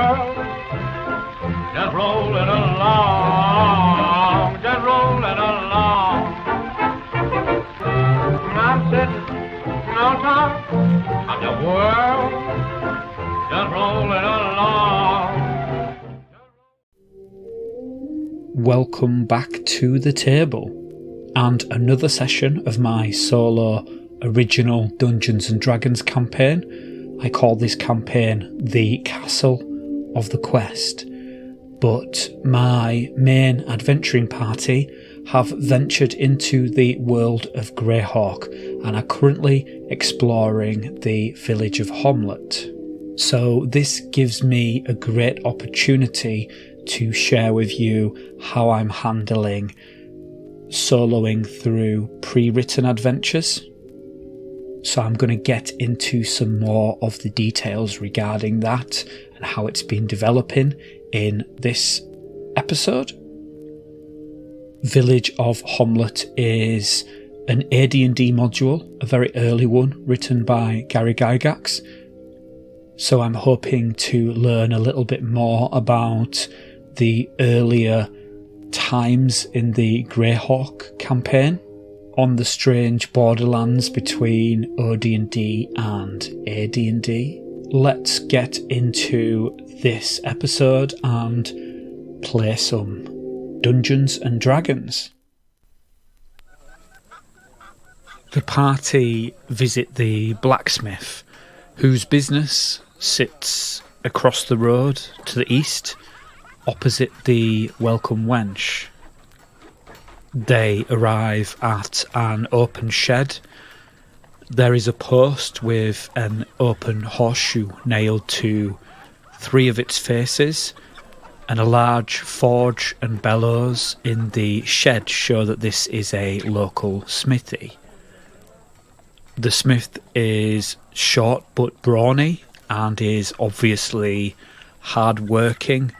world, just rolling along, just rolling along. I'm sitting on top of the world, just rolling along. Welcome back to the table, and another session of my solo original Dungeons & Dragons campaign. I call this campaign the Castle of the Quest, but my main adventuring party have ventured into the world of Greyhawk and are currently exploring the Village of Hommlet. So this gives me a great opportunity to share with you how I'm handling soloing through pre-written adventures. So I'm going to get into some more of the details regarding that and how it's been developing in this episode. Village of Hommlet is an AD&D module, a very early one, written by Gary Gygax. So I'm hoping to learn a little bit more about the earlier times in the Greyhawk campaign on the strange borderlands between OD&D and AD&D. Let's get into this episode and play some Dungeons and Dragons. The party visit the blacksmith, whose business sits across the road to the east, opposite the Welcome Wench. They arrive at an open shed. There is a post with an open horseshoe nailed to 3 of its faces, and a large forge and bellows in the shed show that this is a local smithy. The smith is short but brawny and is obviously hard-working,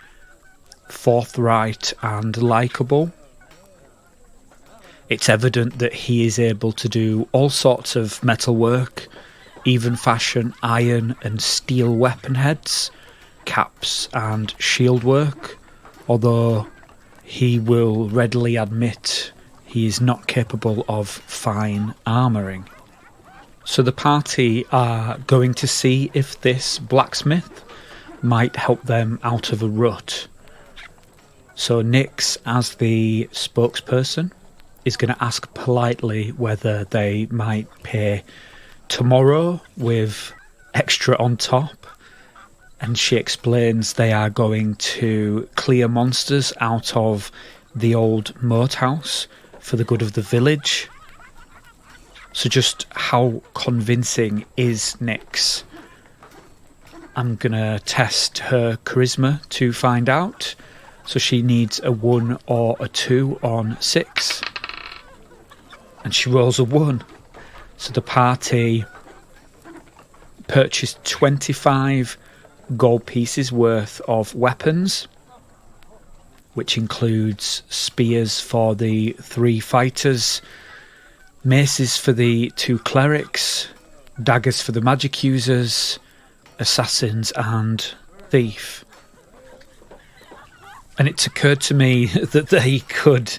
forthright and likeable. It's evident that he is able to do all sorts of metalwork, even fashion iron and steel weapon heads, caps and shield work, although he will readily admit he is not capable of fine armouring. So the party are going to see if this blacksmith might help them out of a rut. So Nix, as the spokesperson, is going to ask politely whether they might pay tomorrow with extra on top, and she explains they are going to clear monsters out of the old moat house for the good of the village. So just how convincing is Nix? I'm going to test her charisma to find out. So she needs a 1 or a 2 on 6. And she rolls a 1. So the party purchased 25 gold pieces worth of weapons, which includes spears for the 3 fighters, maces for the 2 clerics, daggers for the magic users, assassins and thief. And it's occurred to me that they could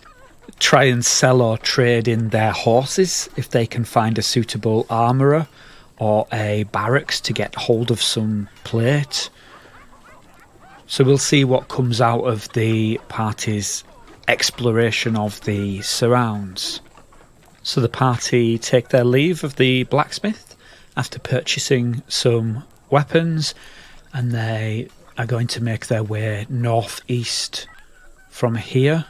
try and sell or trade in their horses if they can find a suitable armourer or a barracks to get hold of some plate. So we'll see what comes out of the party's exploration of the surrounds. So the party take their leave of the blacksmith after purchasing some weapons, and they are going to make their way northeast from here.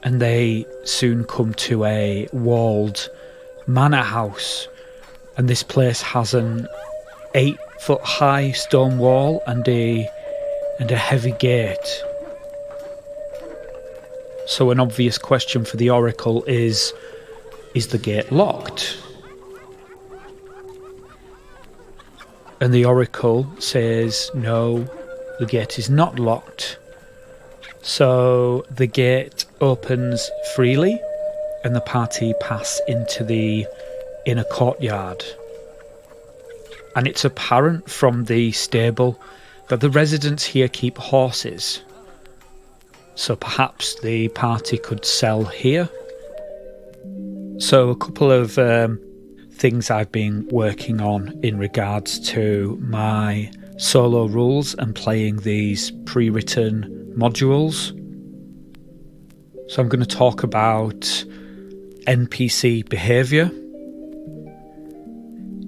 And they soon come to a walled manor house, and this place has an 8-foot high stone wall and a heavy gate. So an obvious question for the Oracle is the gate locked? And the Oracle says, no, the gate is not locked. So the gate opens freely and the party pass into the inner courtyard. And it's apparent from the stable that the residents here keep horses. So perhaps the party could sell here. So a couple of things I've been working on in regards to my solo rules and playing these pre-written modules. So I'm going to talk about NPC behaviour.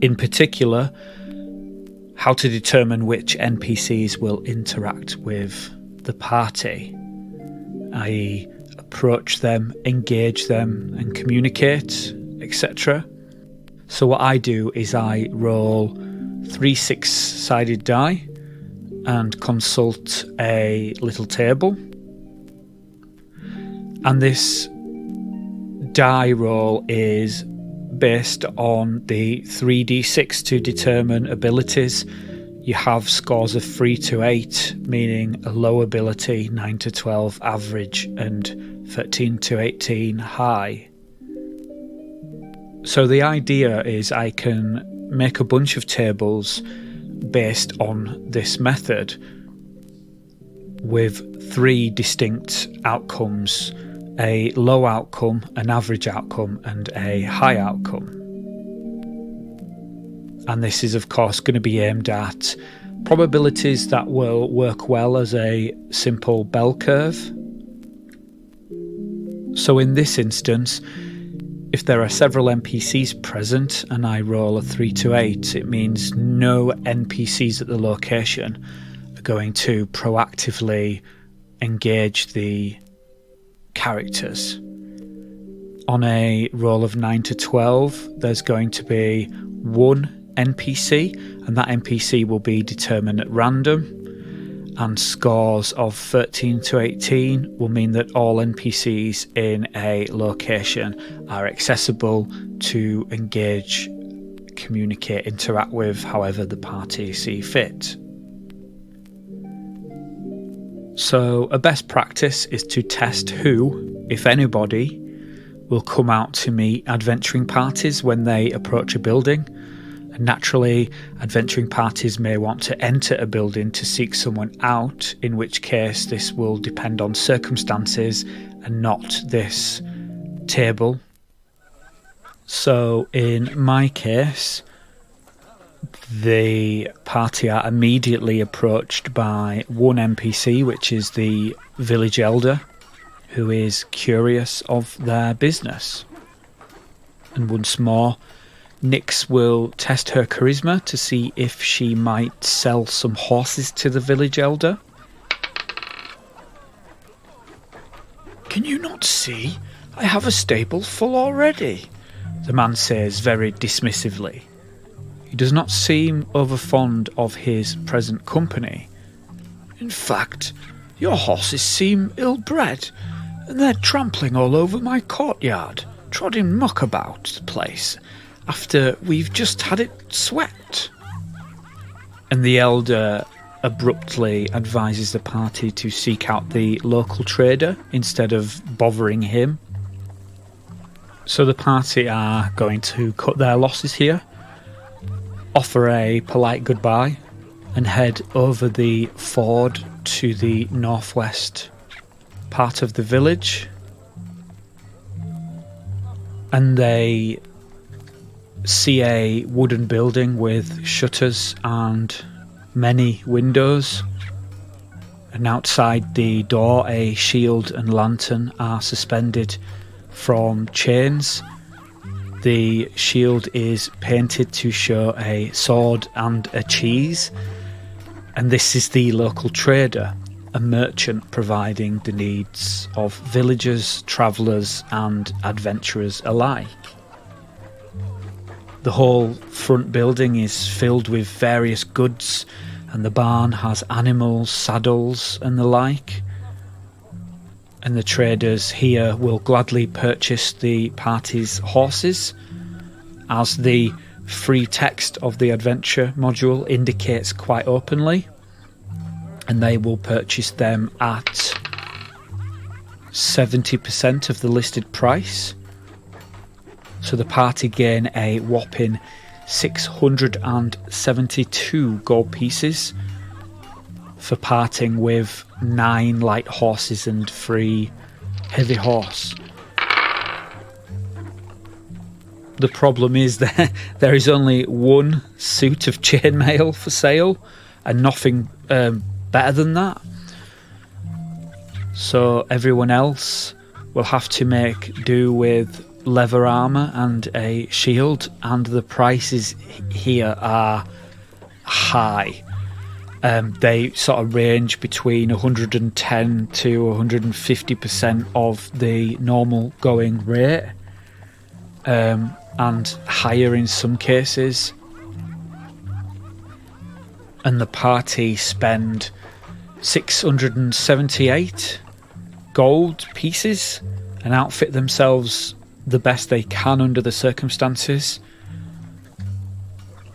In particular, how to determine which NPCs will interact with the party, i.e. approach them, engage them and communicate, etc. So what I do is I roll 3 6-sided die and consult a little table. And this die roll is based on the 3d6 to determine abilities. You have scores of 3 to 8, meaning a low ability, 9 to 12 average, and 13 to 18 high. So the idea is I can make a bunch of tables based on this method with 3 distinct outcomes: a low outcome, an average outcome, and a high outcome. And this is of course going to be aimed at probabilities that will work well as a simple bell curve. So in this instance, if there are several NPCs present and I roll a 3 to 8, it means no NPCs at the location are going to proactively engage the characters. On a roll of 9 to 12, there's going to be 1 NPC, and that NPC will be determined at random. And scores of 13 to 18 will mean that all NPCs in a location are accessible to engage, communicate, interact with however the party see fit. So a best practice is to test who, if anybody, will come out to meet adventuring parties when they approach a building. And naturally, adventuring parties may want to enter a building to seek someone out, in which case this will depend on circumstances and not this table. So in my case, the party are immediately approached by 1 NPC, which is the village elder, who is curious of their business. And once more, Nyx will test her charisma to see if she might sell some horses to the village elder. "Can you not see? I have a stable full already," the man says very dismissively. He does not seem overfond of his present company. "In fact, your horses seem ill-bred, and they're trampling all over my courtyard, trotting muck about the place, after we've just had it swept." And the elder abruptly advises the party to seek out the local trader instead of bothering him. So the party are going to cut their losses here, offer a polite goodbye, and head over the ford to the northwest part of the village. And they see a wooden building with shutters and many windows, and outside the door a shield and lantern are suspended from chains. The shield is painted to show a sword and a cheese, and this is the local trader, a merchant providing the needs of villagers, travellers and adventurers alike. The whole front building is filled with various goods, and the barn has animals, saddles and the like. And the traders here will gladly purchase the party's horses, as the free text of the adventure module indicates quite openly, and they will purchase them at 70% of the listed price. So the party gain a whopping 672 gold pieces, for parting with 9 light horses and 3 heavy horse. The problem is that there is only 1 suit of chainmail for sale and nothing better than that. So everyone else will have to make do with leather armour and a shield, and the prices here are high. They sort of range between 110 to 150% of the normal going rate, and higher in some cases. And the party spend 678 gold pieces and outfit themselves the best they can under the circumstances.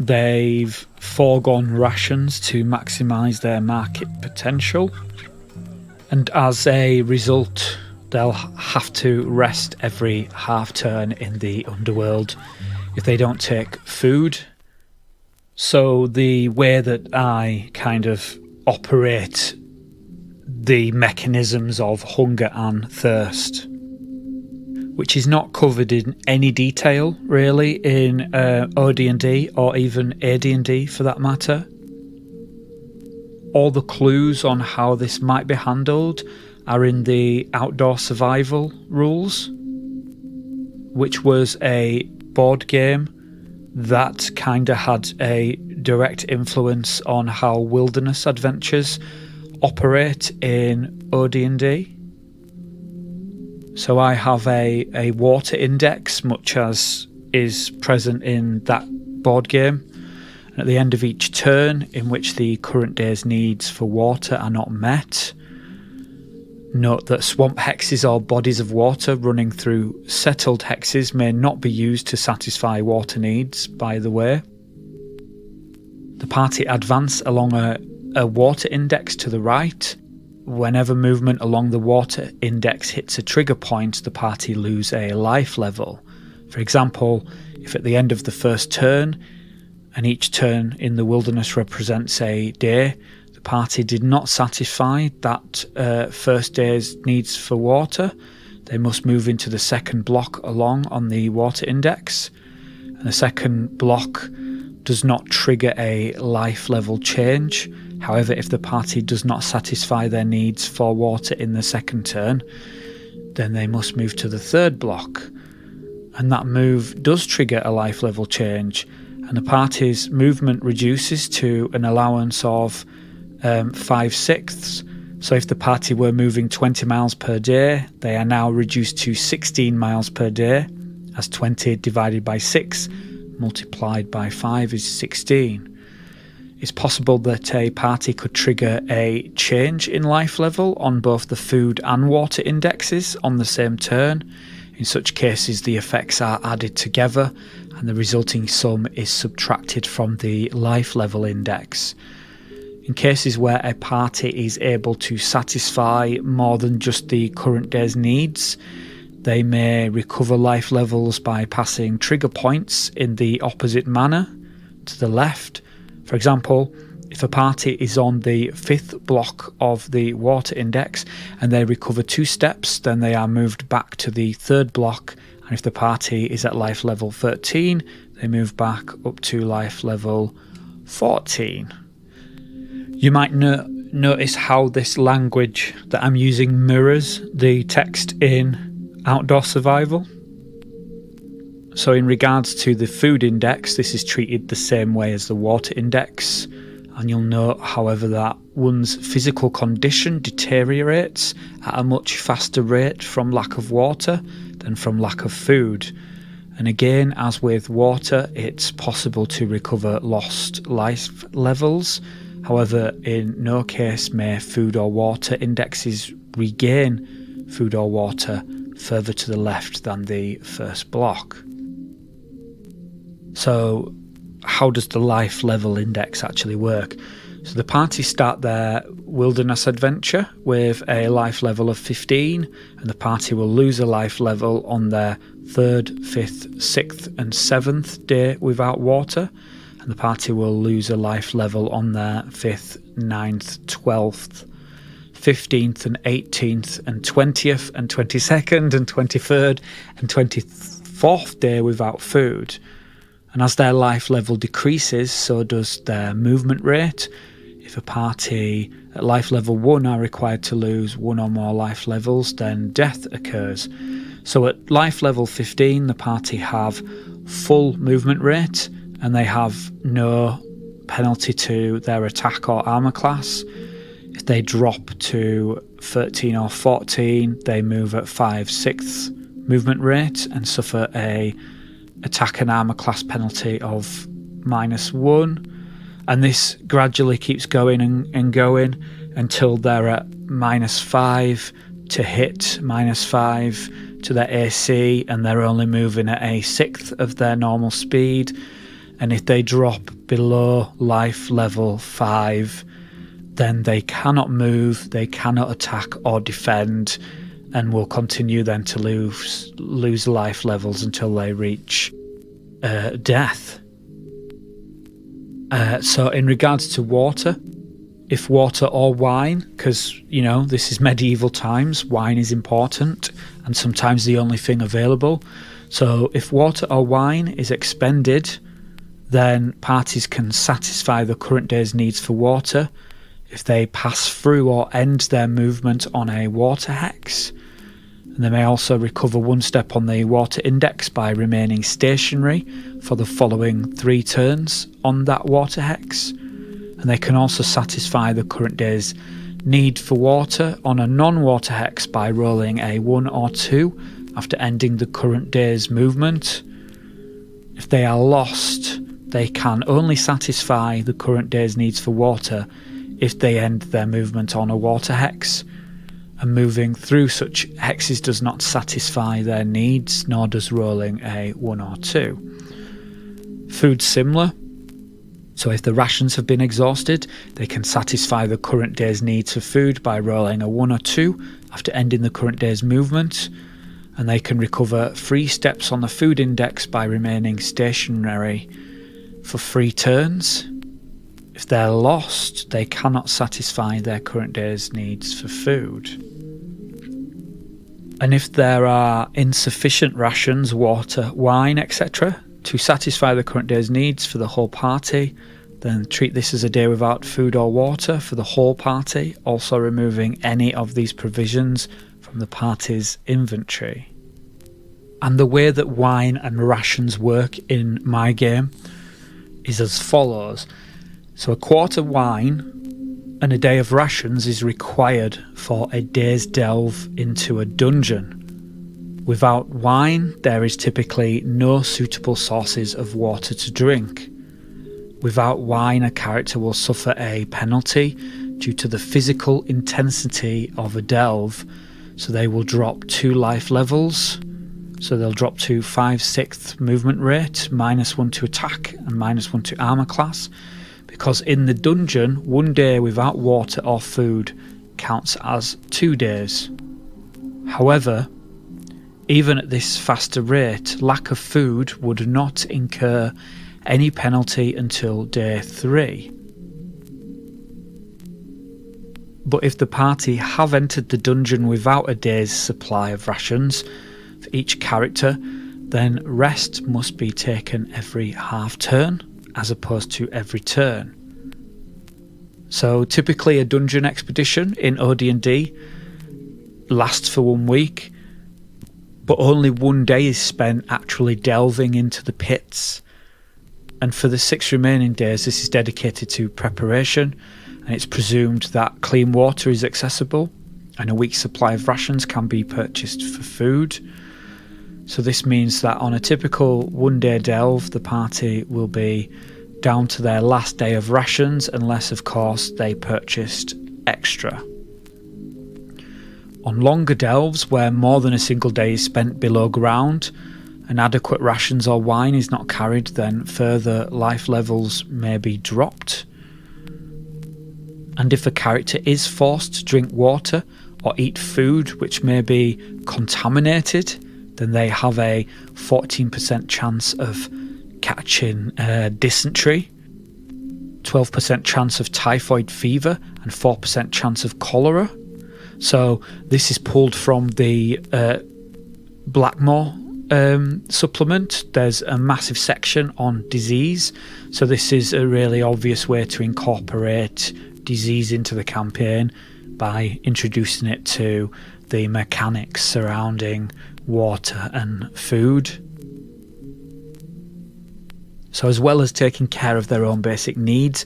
They've foregone rations to maximise their market potential, and as a result they'll have to rest every half turn in the underworld if they don't take food. So the way that I kind of operate the mechanisms of hunger and thirst, which is not covered in any detail really in OD&D or even AD&D for that matter. All the clues on how this might be handled are in the Outdoor Survival rules, which was a board game that kind of had a direct influence on how wilderness adventures operate in OD&D. So I have a water index, much as is present in that board game. And at the end of each turn in which the current day's needs for water are not met, note that swamp hexes or bodies of water running through settled hexes may not be used to satisfy water needs, by the way. The party advance along a water index to the right. Whenever movement along the water index hits a trigger point, the party lose a life level. For example, if at the end of the first turn, and each turn in the wilderness represents a day, the party did not satisfy that first day's needs for water, they must move into the second block along on the water index. And the second block does not trigger a life level change. However, if the party does not satisfy their needs for water in the second turn, then they must move to the third block. And that move does trigger a life level change, and the party's movement reduces to an allowance of 5/6. So if the party were moving 20 miles per day, they are now reduced to 16 miles per day, as 20 divided by 6 multiplied by 5 is 16. It's possible that a party could trigger a change in life level on both the food and water indexes on the same turn. In such cases, the effects are added together and the resulting sum is subtracted from the life level index. In cases where a party is able to satisfy more than just the current day's needs, they may recover life levels by passing trigger points in the opposite manner to the left. For example, if a party is on the 5th block of the water index and they recover 2 steps, then they are moved back to the 3rd block. And if the party is at life level 13, they move back up to life level 14. You might notice how this language that I'm using mirrors the text in Outdoor Survival. So in regards to the food index, this is treated the same way as the water index, and you'll note, however, that one's physical condition deteriorates at a much faster rate from lack of water than from lack of food. And again, as with water, it's possible to recover lost life levels. However, in no case may food or water indexes regain food or water further to the left than the first block. So how does the life level index actually work? So the party start their wilderness adventure with a life level of 15, and the party will lose a life level on their 3rd, 5th, 6th and 7th day without water, and the party will lose a life level on their 5th, 9th, 12th, 15th and 18th and 20th and 22nd and 23rd and 24th day without food. And as their life level decreases, so does their movement rate. If a party at life level 1 are required to lose 1 or more life levels, then death occurs. So at life level 15, the party have full movement rate and they have no penalty to their attack or armor class. If they drop to 13 or 14, they move at 5/6 movement rate and suffer a attack and armor class penalty of -1. And this gradually keeps going and going until they're at -5 to hit, -5 to their AC, and they're only moving at 1/6 of their normal speed. And if they drop below life level 5, then they cannot move, they cannot attack or defend, and will continue then to lose life levels until they reach death. So in regards to water, if water or wine, because, you know, this is medieval times, wine is important and sometimes the only thing available. So if water or wine is expended, then parties can satisfy the current day's needs for water if they pass through or end their movement on a water hex. And they may also recover 1 step on the water index by remaining stationary for the following 3 turns on that water hex. And they can also satisfy the current day's need for water on a non-water hex by rolling a 1 or 2 after ending the current day's movement. If they are lost, they can only satisfy the current day's needs for water if they end their movement on a water hex. And moving through such hexes does not satisfy their needs, nor does rolling a 1 or 2. Food's similar. So if the rations have been exhausted, they can satisfy the current day's needs for food by rolling a 1 or 2 after ending the current day's movement. And they can recover 3 steps on the food index by remaining stationary for 3 turns. If they're lost, they cannot satisfy their current day's needs for food. And if there are insufficient rations, water, wine, etc., to satisfy the current day's needs for the whole party, then treat this as a day without food or water for the whole party, also removing any of these provisions from the party's inventory. And the way that wine and rations work in my game is as follows. So a quart of wine and a day of rations is required for a day's delve into a dungeon. Without wine, there is typically no suitable sources of water to drink. Without wine, a character will suffer a penalty due to the physical intensity of a delve, so they will drop 2 life levels. So they'll drop to 5/6 movement rate, -1 to attack and -1 to armor class, because in the dungeon, 1 day without water or food counts as 2 days. However, even at this faster rate, lack of food would not incur any penalty until day 3. But if the party have entered the dungeon without a day's supply of rations for each character, then rest must be taken every half turn as opposed to every turn. So typically a dungeon expedition in OD&D lasts for 1 week, but only 1 day is spent actually delving into the pits. And for the 6 remaining days, this is dedicated to preparation, and it's presumed that clean water is accessible and a week's supply of rations can be purchased for food. So this means that on a typical 1-day delve, the party will be down to their last day of rations, unless of course they purchased extra. On longer delves, where more than a single day is spent below ground and adequate rations or wine is not carried, then further life levels may be dropped. And if a character is forced to drink water or eat food which may be contaminated, then they have a 14% chance of catching dysentery, 12% chance of typhoid fever, and 4% chance of cholera. So this is pulled from the Blackmore supplement. There's a massive section on disease, so this is a really obvious way to incorporate disease into the campaign by introducing it to the mechanics surrounding water and food. So as well as taking care of their own basic needs,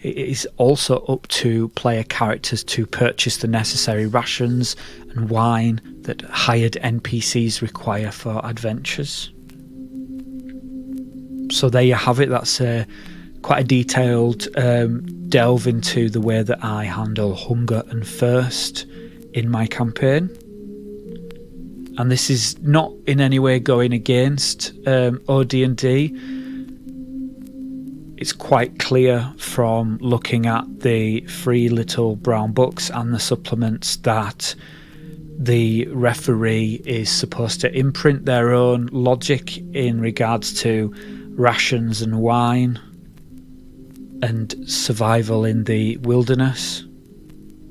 it is also up to player characters to purchase the necessary rations and wine that hired NPCs require for adventures. So there you have it. That's quite a detailed delve into the way that I handle hunger and thirst in my campaign. And this is not in any way going against OD&D. It's quite clear from looking at the free little brown books and the supplements that the referee is supposed to imprint their own logic in regards to rations and wine and survival in the wilderness.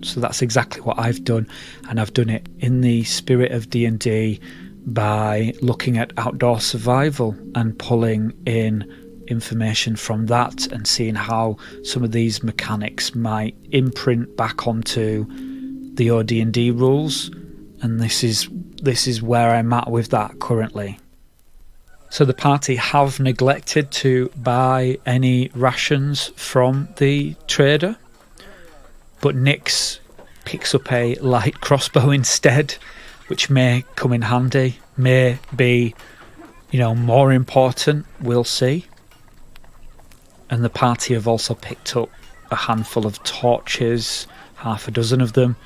So that's exactly what I've done, and I've done it in the spirit of D&D by looking at outdoor survival and pulling in information from that and seeing how some of these mechanics might imprint back onto the OD&D rules, and this is where I'm at with that currently. So the party have neglected to buy any rations from the trader, but Nyx picks up a light crossbow instead, which may come in handy, may be, more important, we'll see. And the party have also picked up a handful of torches, half a dozen of them,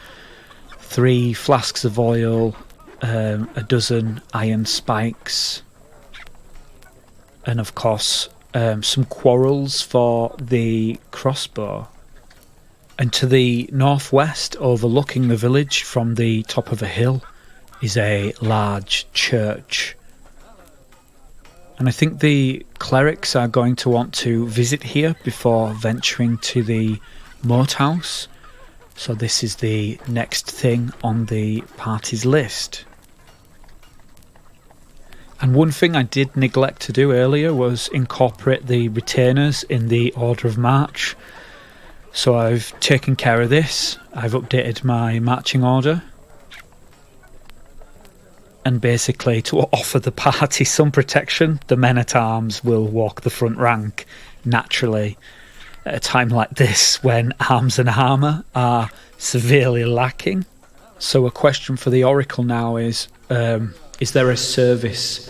3 flasks of oil, a dozen iron spikes, and of course some quarrels for the crossbow. And to the northwest, overlooking the village from the top of a hill, is a large church. And I think the clerics are going to want to visit here before venturing to the moat house. So this is the next thing on the party's list. And one thing I did neglect to do earlier was incorporate the retainers in the order of march. So I've taken care of this. I've updated my marching order. And basically, to offer the party some protection, the men-at-arms will walk the front rank naturally at a time like this when arms and armour are severely lacking. So a question for the Oracle now is there a service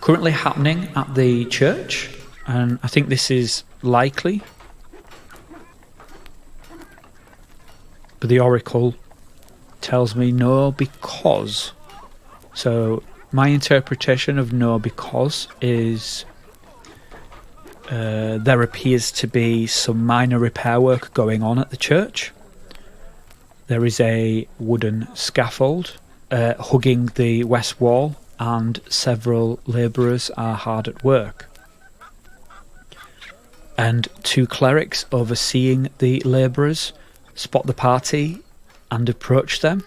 currently happening at the church? And I think this is likely. But the Oracle tells me no, because... So my interpretation of no because is there appears to be some minor repair work going on at the church. There is a wooden scaffold hugging the west wall, and several labourers are hard at work. And 2 clerics overseeing the labourers spot the party and approach them.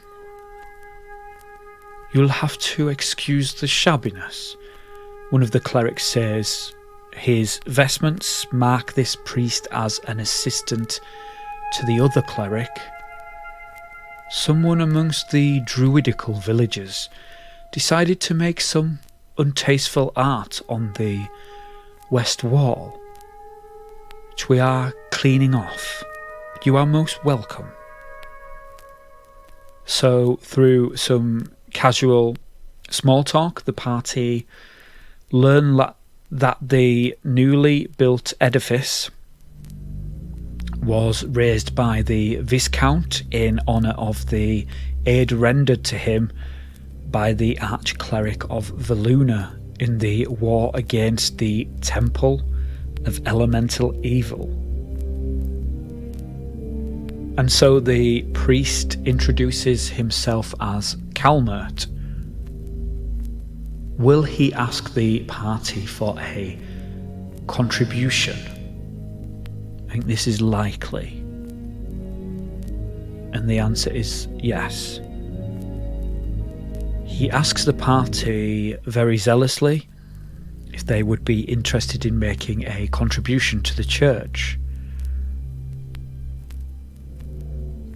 "You'll have to excuse the shabbiness," one of the clerics says. His vestments mark this priest as an assistant to the other cleric. Someone amongst the druidical villagers decided to make some untasteful art on the west wall, which we are cleaning off. You are most welcome. So through some casual small talk, the party learn that the newly built edifice was raised by the Viscount in honour of the aid rendered to him by the Arch-Cleric of Veluna in the war against the Temple of Elemental Evil. And so the priest introduces himself as Calmert. Will he ask the party for a contribution? I think this is likely. And the answer is yes. He asks the party very zealously if they would be interested in making a contribution to the church.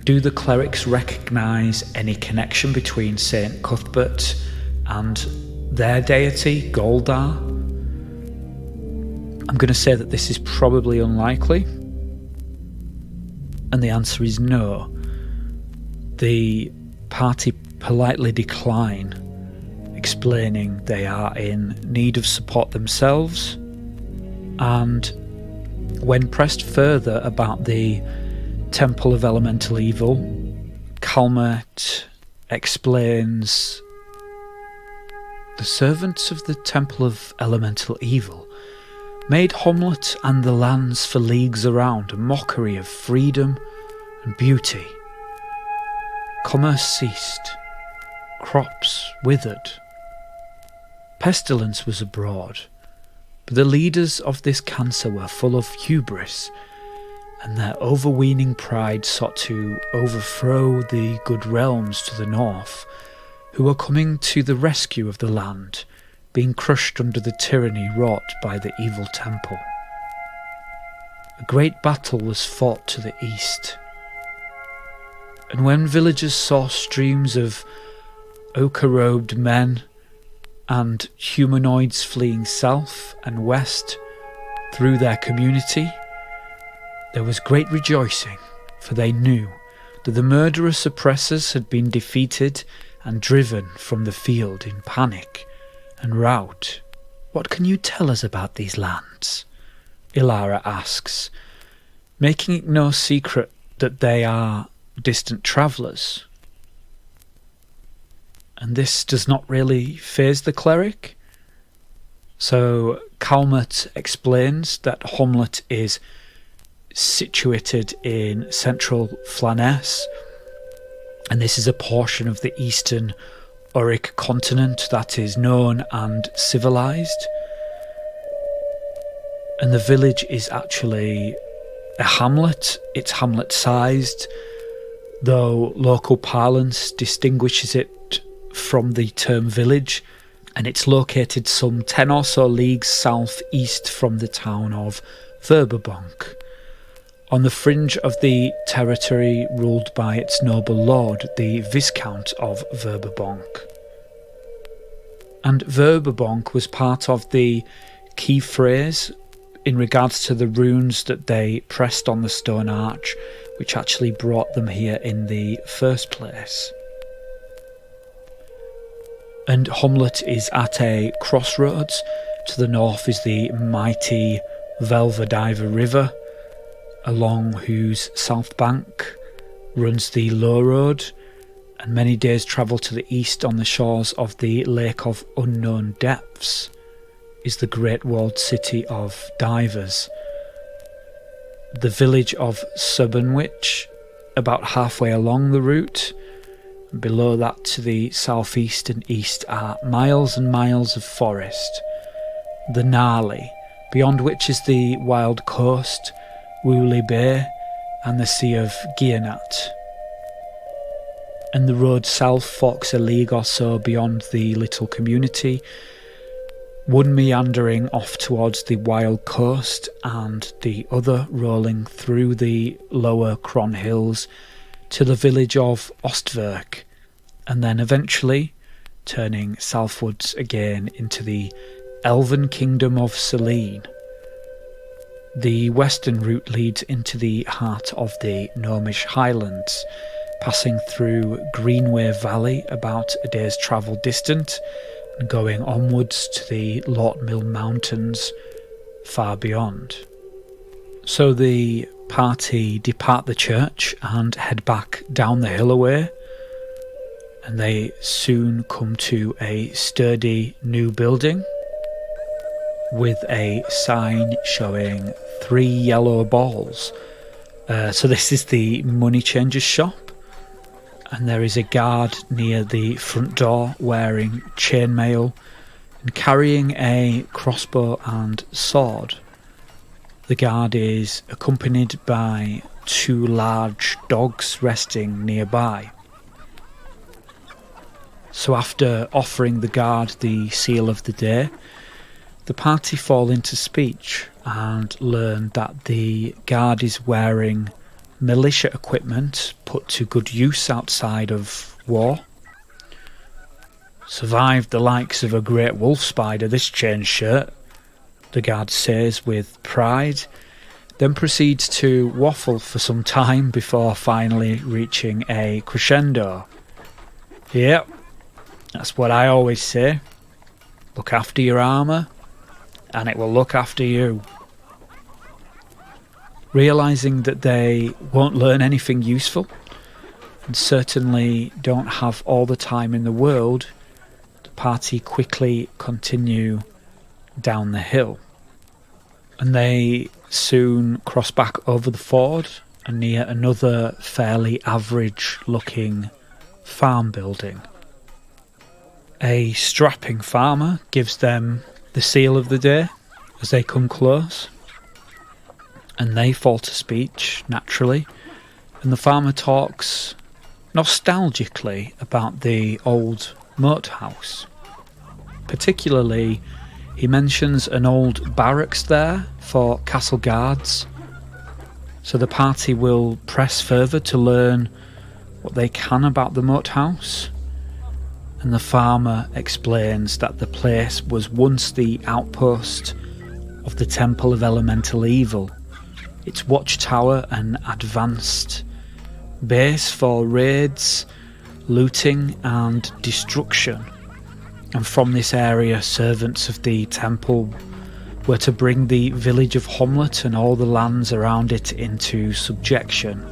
Do the clerics recognise any connection between Saint Cuthbert and their deity, Goldar? I'm going to say that this is probably unlikely. And the answer is no. The party politely decline, explaining they are in need of support themselves. And when pressed further about the Temple of Elemental Evil, Cuthbert explains, the servants of the Temple of Elemental Evil made Hommlet and the lands for leagues around a mockery of freedom and beauty. Commerce ceased, crops withered, pestilence was abroad, but the leaders of this cancer were full of hubris, and their overweening pride sought to overthrow the good realms to the north, who were coming to the rescue of the land, being crushed under the tyranny wrought by the evil temple. A great battle was fought to the east, and when villagers saw streams of ochre-robed men and humanoids fleeing south and west through their community, there was great rejoicing, for they knew that the murderous oppressors had been defeated and driven from the field in panic and rout. What can you tell us about these lands? Ilara asks, making it no secret that they are distant travellers. And this does not really faze the cleric. So Cuthbert explains that Hommlet is situated in central Flanness, and this is a portion of the eastern Auric continent that is known and civilized. And the village is actually a hamlet. It's hamlet-sized, though local parlance distinguishes it from the term village, and it's located some 10 or so leagues south-east from the town of Verbobonk, on the fringe of the territory ruled by its noble lord, the Viscount of Verbobonk. And Verbobonk was part of the key phrase in regards to the runes that they pressed on the stone arch, which actually brought them here in the first place. And Hommlet is at a crossroads. To the north is the mighty Velvadiva River, along whose south bank runs the low road, and many days' travel to the east on the shores of the Lake of Unknown Depths is the great walled city of divers. The village of Subbanwich, about halfway along the route, and below that to the southeast and east are miles and miles of forest. The Gnarly, beyond which is the wild coast, Woolly Bay, and the Sea of Gianat. And the road south forks a league or so beyond the little community, one meandering off towards the wild coast and the other rolling through the lower Cron Hills to the village of Ostwerk, and then eventually turning southwards again into the elven kingdom of Selene. The western route leads into the heart of the Gnomish Highlands, passing through Greenway Valley about a day's travel distant, and going onwards to the Lortmill Mountains far beyond. So the party depart the church and head back down the hill away, and they soon come to a sturdy new building with a sign showing 3 yellow balls. So this is the money changer's shop, and there is a guard near the front door wearing chainmail and carrying a crossbow and sword. The guard is accompanied by 2 large dogs resting nearby. So after offering the guard the seal of the day, the party fall into speech and learn that the guard is wearing militia equipment put to good use outside of war. Survived the likes of a great wolf spider, this chain shirt, the guard says with pride, then proceeds to waffle for some time before finally reaching a crescendo. Yep, that's what I always say. Look after your armour, and it will look after you. Realising that they won't learn anything useful, and certainly don't have all the time in the world, the party quickly continue down the hill. And they soon cross back over the ford and near another fairly average looking farm building. A strapping farmer gives them the seal of the day as they come close, and they fall to speech naturally, and the farmer talks nostalgically about the old moat house. Particularly, he mentions an old barracks there for castle guards, so the party will press further to learn what they can about the moat house. And the farmer explains that the place was once the outpost of the Temple of Elemental Evil, its watchtower and advanced base for raids, looting and destruction. And from this area, servants of the temple were to bring the village of Hommlet and all the lands around it into subjection.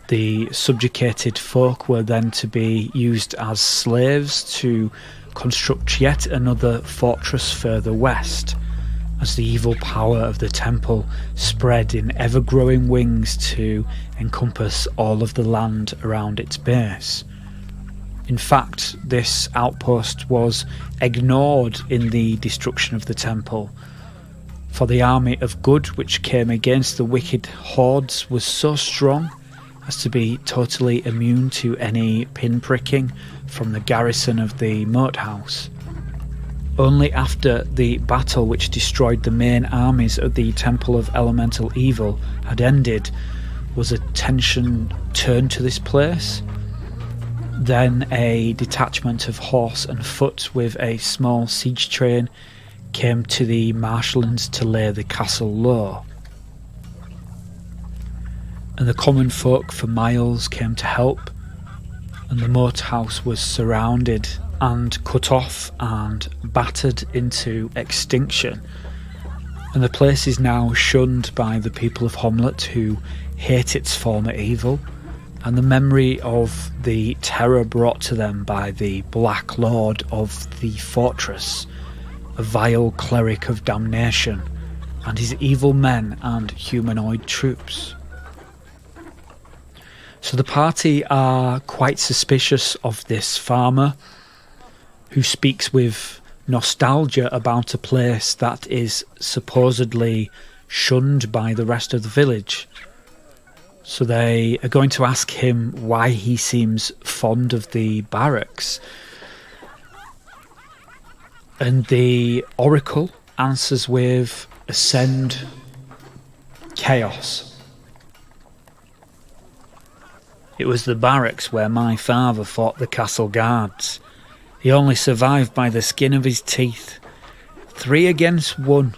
The subjugated folk were then to be used as slaves to construct yet another fortress further west, as the evil power of the temple spread in ever-growing wings to encompass all of the land around its base. In fact, this outpost was ignored in the destruction of the temple, for the army of good which came against the wicked hordes was so strong as to be totally immune to any pinpricking from the garrison of the moat house. Only after the battle which destroyed the main armies of the Temple of Elemental Evil had ended was attention turned to this place. Then a detachment of horse and foot with a small siege train came to the marshlands to lay the castle low. And the common folk for miles came to help, and the moat house was surrounded and cut off and battered into extinction. And the place is now shunned by the people of Hommlet, who hate its former evil, and the memory of the terror brought to them by the Black Lord of the fortress, a vile cleric of damnation, and his evil men and humanoid troops. So the party are quite suspicious of this farmer, who speaks with nostalgia about a place that is supposedly shunned by the rest of the village. So they are going to ask him why he seems fond of the barracks. And the oracle answers with ascend chaos. It was the barracks where my father fought the castle guards. He only survived by the skin of his teeth. 3 against 1.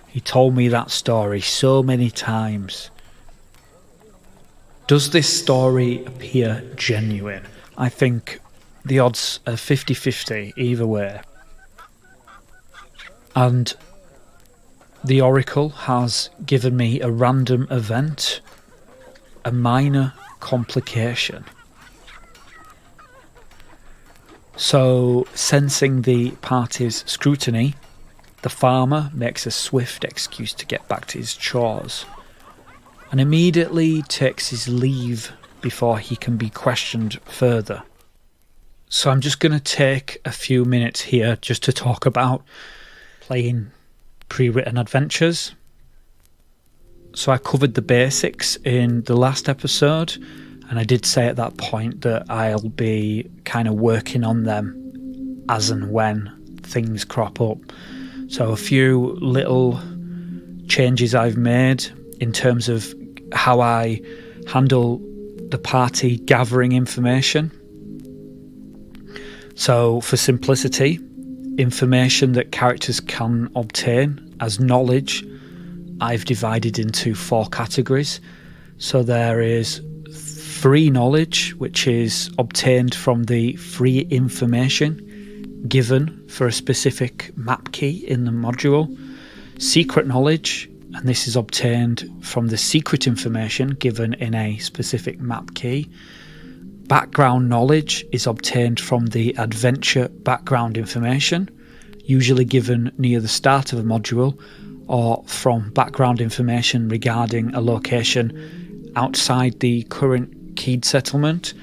He told me that story so many times. Does this story appear genuine? I think the odds are 50-50 either way. And the oracle has given me a random event, a minor complication. So, sensing the party's scrutiny, the farmer makes a swift excuse to get back to his chores, and immediately takes his leave before he can be questioned further. So I'm just going to take a few minutes here just to talk about playing pre-written adventures. So I covered the basics in the last episode, and I did say at that point that I'll be kind of working on them as and when things crop up. So a few little changes I've made in terms of how I handle the party gathering information. So for simplicity, information that characters can obtain as knowledge, I've divided into 4 categories. So there is free knowledge, which is obtained from the free information given for a specific map key in the module. Secret knowledge, and this is obtained from the secret information given in a specific map key. Background knowledge is obtained from the adventure background information, usually given near the start of a module, or from background information regarding a location outside the current keyed settlement.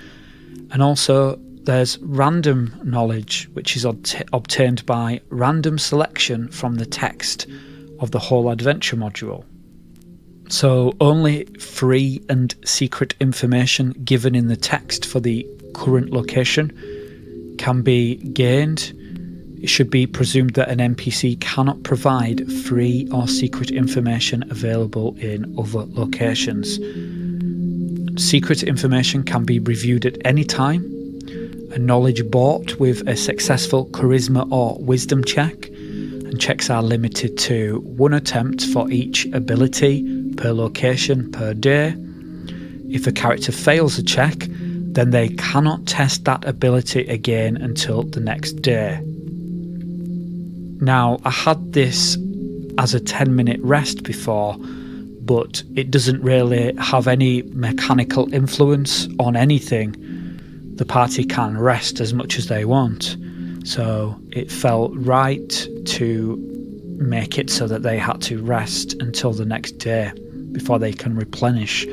And also there's random knowledge, which is obtained by random selection from the text of the whole adventure module. So only free and secret information given in the text for the current location can be gained. It should be presumed that an NPC cannot provide free or secret information available in other locations. Secret information can be reviewed at any time. A knowledge bought with a successful charisma or wisdom check, and checks are limited to 1 attempt for each ability per location per day. If a character fails a check, then they cannot test that ability again until the next day. Now, I had this as a 10-minute rest before, but it doesn't really have any mechanical influence on anything. The party can rest as much as they want, so it felt right to make it so that they had to rest until the next day before they can replenish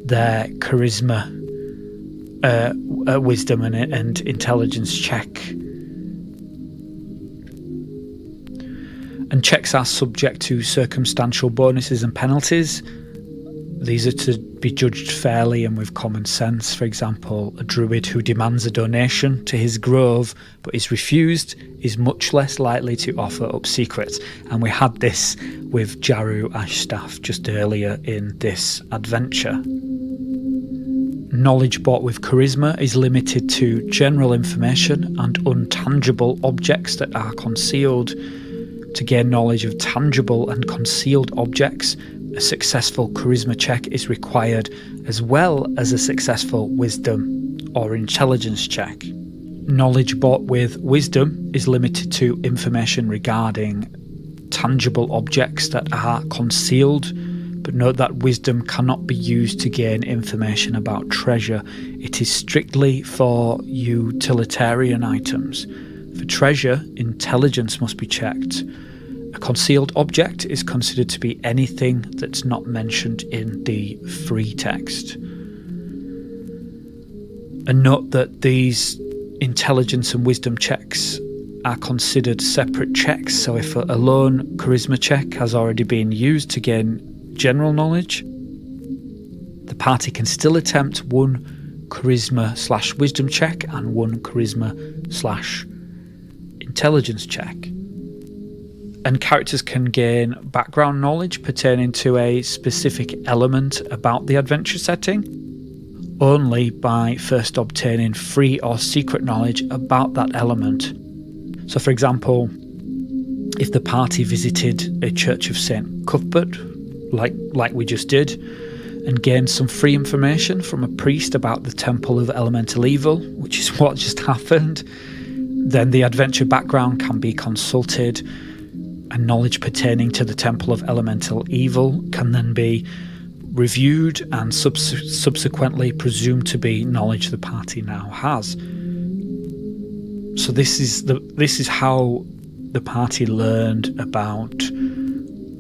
their charisma, wisdom and intelligence check. And checks are subject to circumstantial bonuses and penalties. These are to be judged fairly and with common sense. For example, a druid who demands a donation to his grove but is refused is much less likely to offer up secrets. And we had this with Jaru Ashstaff just earlier in this adventure. Knowledge bought with charisma is limited to general information and untangible objects that are concealed. To gain knowledge of tangible and concealed objects, a successful charisma check is required, as well as a successful wisdom or intelligence check. Knowledge bought with wisdom is limited to information regarding tangible objects that are concealed, but note that wisdom cannot be used to gain information about treasure. It is strictly for utilitarian items. For treasure, intelligence must be checked. A concealed object is considered to be anything that's not mentioned in the free text. And note that these intelligence and wisdom checks are considered separate checks, so if a lone charisma check has already been used to gain general knowledge, the party can still attempt 1 charisma/wisdom check and 1 charisma/intelligence check. And characters can gain background knowledge pertaining to a specific element about the adventure setting only by first obtaining free or secret knowledge about that element. So for example, if the party visited a church of St. Cuthbert, like we just did, and gained some free information from a priest about the Temple of Elemental Evil, which is what just happened, then the adventure background can be consulted, and knowledge pertaining to the Temple of Elemental Evil can then be reviewed and subsequently presumed to be knowledge the party now has. So this is how the party learned about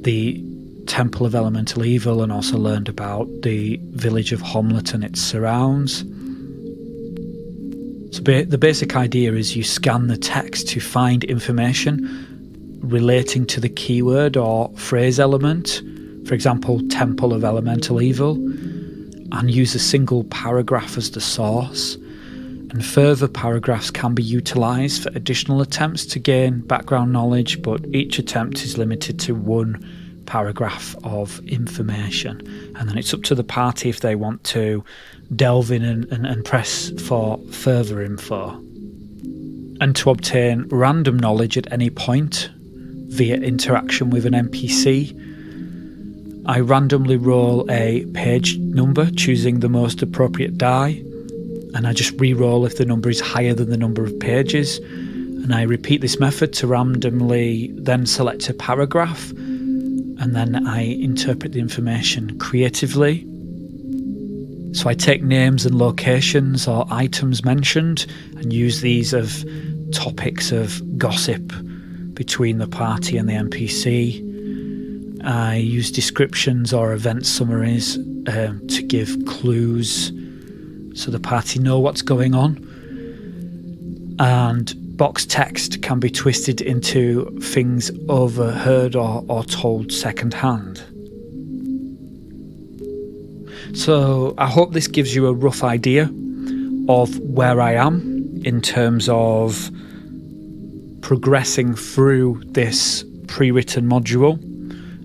the Temple of Elemental Evil and also learned about the Village of Hommlet and its surrounds. So the basic idea is you scan the text to find information relating to the keyword or phrase element for example, Temple of Elemental Evil, and use a single paragraph as the source. And further paragraphs can be utilised for additional attempts to gain background knowledge, but each attempt is limited to one paragraph of information. And then it's up to the party if they want to delve in and press for further info. And to obtain random knowledge at any point via interaction with an NPC, I randomly roll a page number, choosing the most appropriate die, and I just re-roll if the number is higher than the number of pages. And I repeat this method to randomly then select a paragraph, and then I interpret the information creatively. So I take names and locations or items mentioned and use these as topics of gossip between the party and the NPC. I use descriptions or event summaries to give clues so the party know what's going on. And box text can be twisted into things overheard or told secondhand. So I hope this gives you a rough idea of where I am in terms of progressing through this pre-written module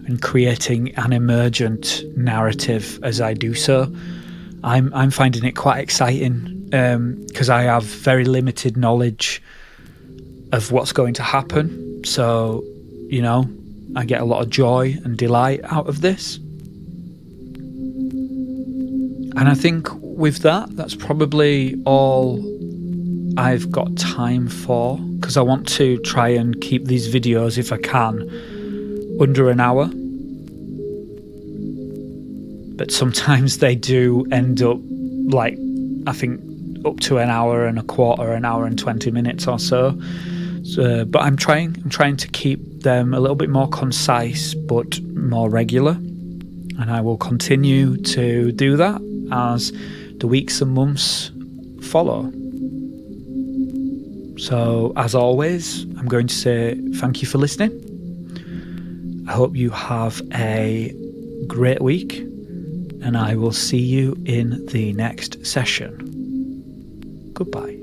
and creating an emergent narrative as I do so. I'm finding it quite exciting because I have very limited knowledge of what's going to happen. So, you know, I get a lot of joy and delight out of this. And I think with that's probably all I've got time for, because I want to try and keep these videos, if I can, under an hour. But sometimes they do end up like, I think, up to an hour and a quarter, an hour and 20 minutes or so. But I'm trying to keep them a little bit more concise but more regular, and I will continue to do that as the weeks and months follow. So as always, I'm going to say thank you for listening. I hope you have a great week, and I will see you in the next session. Goodbye.